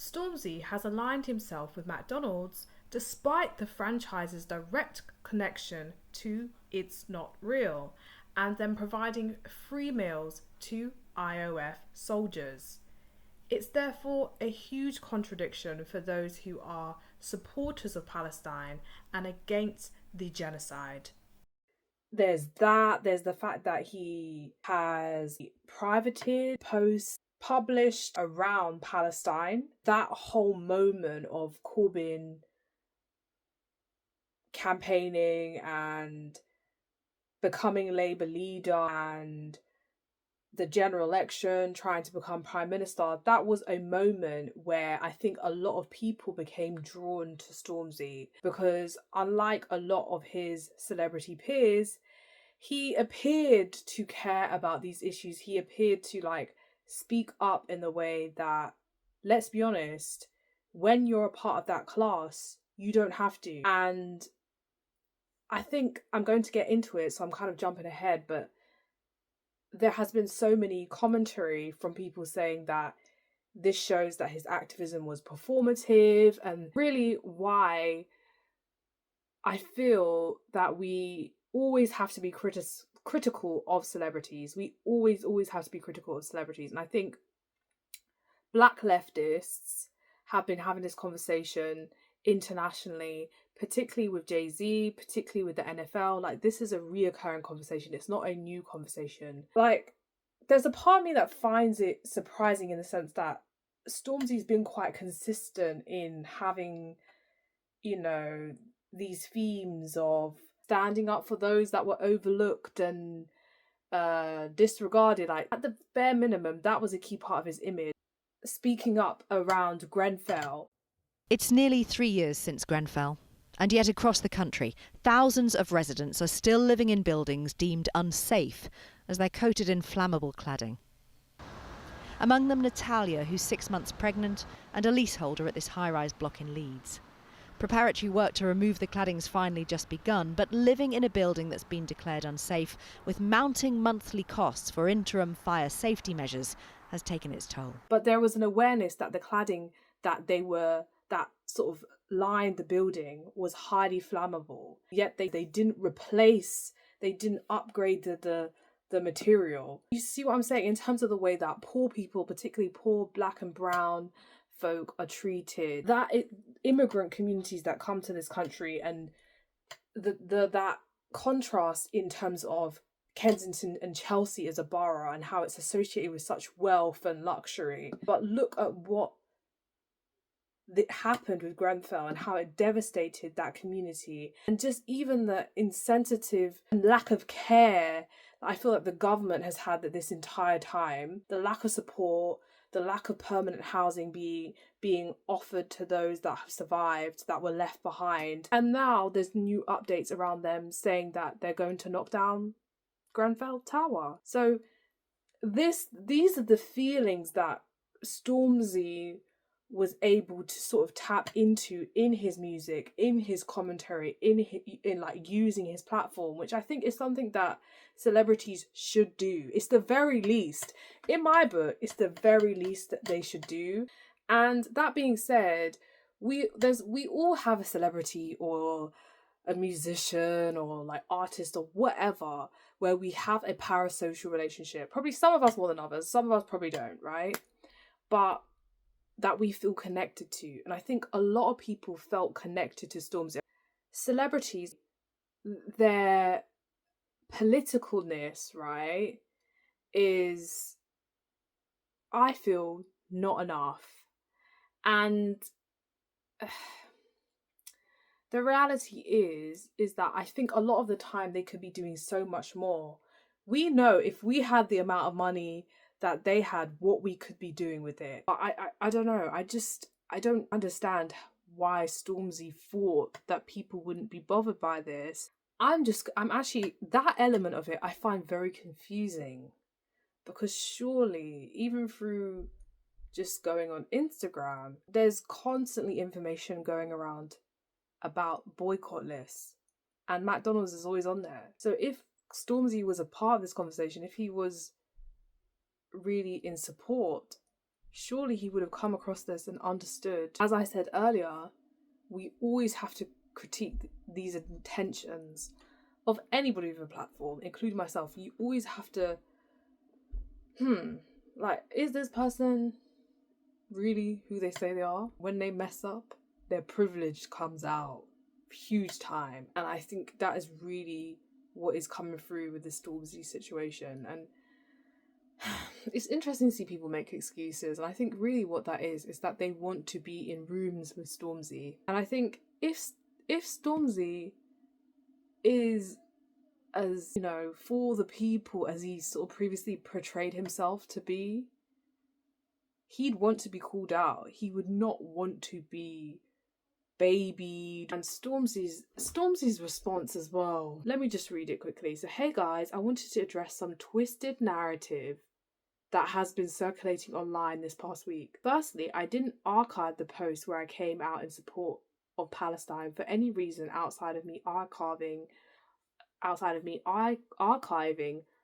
Stormzy has aligned himself with McDonald's despite the franchise's direct connection to It's Not Real and them providing free meals to IOF soldiers. It's therefore a huge contradiction for those who are supporters of Palestine and against the genocide. There's the fact that he has privated posts published around Palestine. That whole moment of Corbyn campaigning and becoming Labour leader and the general election, trying to become prime minister, that was a moment where I think a lot of people became drawn to Stormzy because unlike a lot of his celebrity peers, he appeared to care about these issues. He appeared to speak up in the way that, let's be honest, when you're a part of that class, you don't have to. And I think I'm going to get into it, so I'm kind of jumping ahead, but there has been so many commentary from people saying that this shows that his activism was performative, and really why I feel that we always have to be critical of celebrities. We always have to be critical of celebrities. And I think black leftists have been having this conversation internationally, particularly with Jay-Z, particularly with the NFL. This is a reoccurring conversation. It's not a new conversation. There's a part of me that finds it surprising in the sense that Stormzy's been quite consistent in having, these themes of standing up for those that were overlooked and disregarded. At the bare minimum, that was a key part of his image. Speaking up around Grenfell. It's nearly 3 years since Grenfell, and yet across the country, thousands of residents are still living in buildings deemed unsafe as they're coated in flammable cladding. Among them Natalia, who's 6 months pregnant and a leaseholder at this high-rise block in Leeds. Preparatory work to remove the cladding's finally just begun, but living in a building that's been declared unsafe with mounting monthly costs for interim fire safety measures has taken its toll. But there was an awareness that the cladding that sort of lined the building was highly flammable. Yet they didn't they didn't upgrade the material. You see what I'm saying in terms of the way that poor people, particularly poor black and brown folk, are treated. Immigrant communities that come to this country, and that contrast in terms of Kensington and Chelsea as a borough and how it's associated with such wealth and luxury. But look at what happened with Grenfell and how it devastated that community, and just even the insensitive and lack of care I feel like the government has had this entire time. The lack of support, the lack of permanent housing being offered to those that have survived, that were left behind. And now there's new updates around them saying that they're going to knock down Grenfell Tower. So these are the feelings that Stormzy was able to sort of tap into in his music, in his commentary, in using his platform, which I think is something that celebrities should do. It's the very least, in my book, it's the very least that they should do. And that being said, we all have a celebrity or a musician or artist or whatever where we have a parasocial relationship. Probably some of us more than others, some of us probably don't, right? But that we feel connected to. And I think a lot of people felt connected to Stormzy. Celebrities, their politicalness, right, is, I feel, not enough. And the reality is that I think a lot of the time they could be doing so much more. We know if we had the amount of money that they had, what we could be doing with it. But I don't know. I don't understand why Stormzy thought that people wouldn't be bothered by this. I'm actually, that element of it I find very confusing, because surely even through just going on Instagram, there's constantly information going around about boycott lists, and McDonald's is always on there. So if Stormzy was a part of this conversation, if he was really in support surely he would have come across this and understood. As I said earlier, we always have to critique these intentions of anybody with a platform, including myself. You always have to, like, is this person really who they say they are? When they mess up, their privilege comes out huge time. And I think that is really what is coming through with the Stormzy situation. And it's interesting to see people make excuses. And I think really what that is that they want to be in rooms with Stormzy. And I think if Stormzy is as, you know, for the people as he sort of previously portrayed himself to be, he'd want to be called out. He would not want to be babied. And Stormzy's response as well. Let me just read it quickly. So, hey guys, I wanted to address some twisted narrative that has been circulating online this past week. Firstly, I didn't archive the post where I came out in support of Palestine for any reason outside of me archiving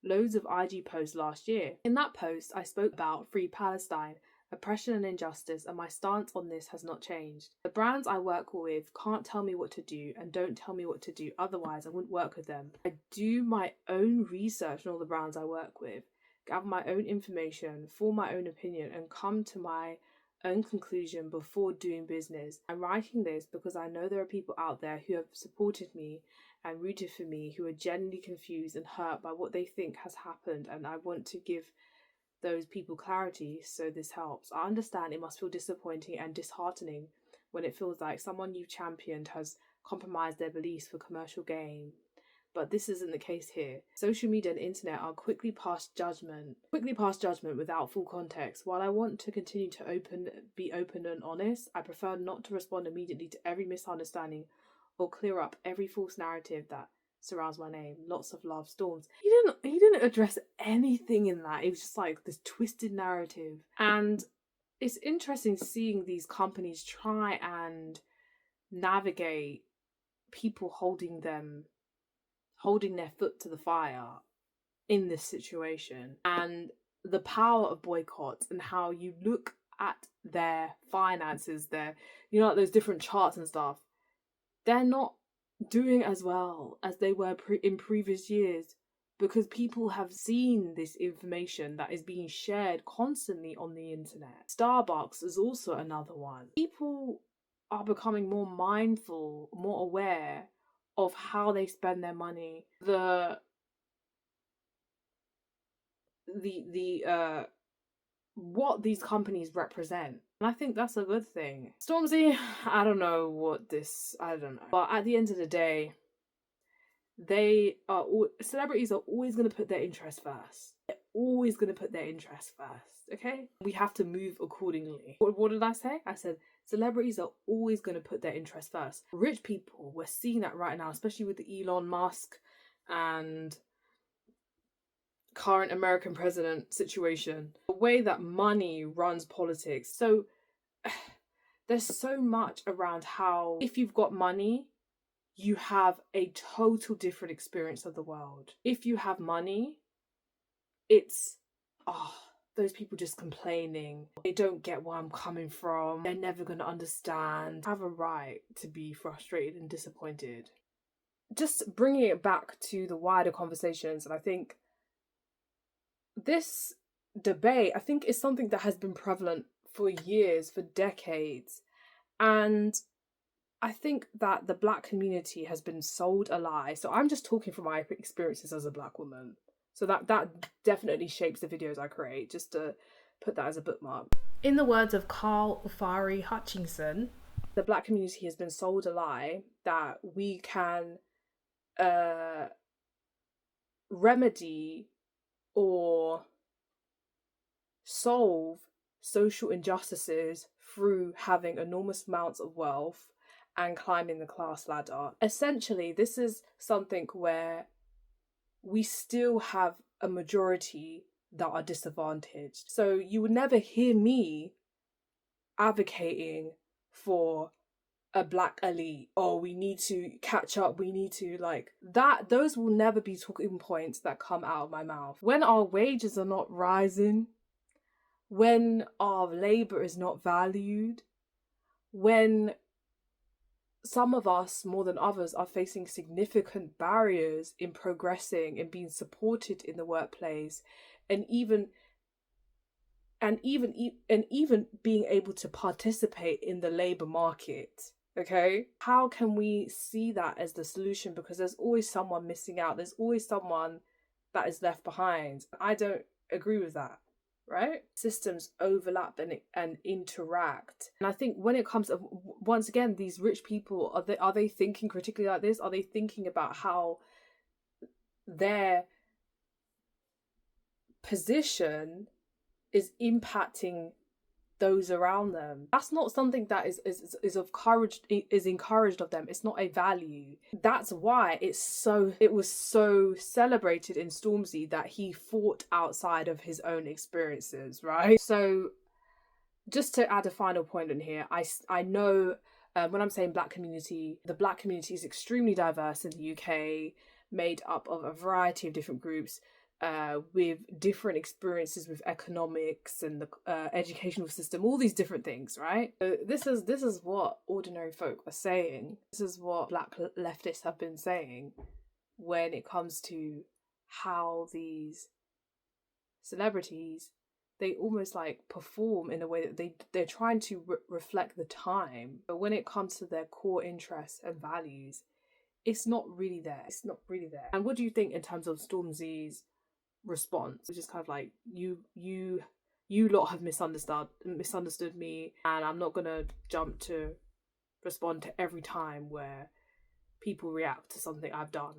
loads of IG posts last year. In that post, I spoke about Free Palestine, oppression and injustice, and my stance on this has not changed. The brands I work with can't tell me what to do and don't tell me what to do, otherwise I wouldn't work with them. I do my own research on all the brands I work with, gather my own information, form my own opinion, and come to my own conclusion before doing business. I'm writing this because I know there are people out there who have supported me and rooted for me who are genuinely confused and hurt by what they think has happened, and I want to give those people clarity so this helps. I understand it must feel disappointing and disheartening when it feels like someone you've championed has compromised their beliefs for commercial gain. But this isn't the case here. Social media and internet are quickly past judgment without full context. While I want to continue to be open and honest, I prefer not to respond immediately to every misunderstanding or clear up every false narrative that surrounds my name. Lots of love, Storms. He didn't address anything in that. It was just like this twisted narrative. And it's interesting seeing these companies try and navigate people holding their foot to the fire in this situation, and the power of boycotts and how you look at their finances, their, you know, like those different charts and stuff. They're not doing as well as they were in previous years because people have seen this information that is being shared constantly on the internet. Starbucks is also another one. People are becoming more mindful, more aware of how they spend their money. What these companies represent. And I think that's a good thing. Stormzy, I don't know. But at the end of the day, celebrities are always going to put their interests first. They're always going to put their interests first, okay? We have to move accordingly. What did I say? I said celebrities are always going to put their interests first. Rich people, we're seeing that right now, especially with the Elon Musk and current American president situation. The way that money runs politics. So there's so much around how if you've got money, you have a total different experience of the world. If you have money, it's, those people just complaining. They don't get where I'm coming from. They're never going to understand. I have a right to be frustrated and disappointed. Just bringing it back to the wider conversations, and I think this debate, I think, is something that has been prevalent for years, for decades. And I think that the Black community has been sold a lie. So I'm just talking from my experiences as a Black woman. So that definitely shapes the videos I create, just to put that as a bookmark. In the words of Ofari Hutchinson, the Black community has been sold a lie that we can remedy or solve social injustices through having enormous amounts of wealth and climbing the class ladder. Essentially, this is something where we still have a majority that are disadvantaged. So you would never hear me advocating for a Black elite, or we need to catch up, we need to those will never be talking points that come out of my mouth. When our wages are not rising, when our labour is not valued, when some of us more than others are facing significant barriers in progressing and being supported in the workplace, and even being able to participate in the labour market. Okay, how can we see that as the solution? Because there's always someone missing out, there's always someone that is left behind. I don't agree with that. Right, systems overlap and interact, and I think when it comes to, once again, these rich people, are they thinking critically like this? Are they thinking about how their position is impacting those around them? That's not something that is encouraged of them. It's not a value. That's why it was so celebrated in Stormzy that he fought outside of his own experiences, right? So just to add a final point in here, I know when I'm saying black community, the black community is extremely diverse in the UK, made up of a variety of different groups, with different experiences with economics and the educational system, all these different things, right? So this is what ordinary folk are saying. This is what black leftists have been saying when it comes to how these celebrities, they almost like perform in a way that they're trying to reflect the time, but when it comes to their core interests and values, it's not really there. And what do you think in terms of Stormzy's response? It's just kind of like, you lot have misunderstood me, and I'm not gonna jump to respond to every time where people react to something I've done.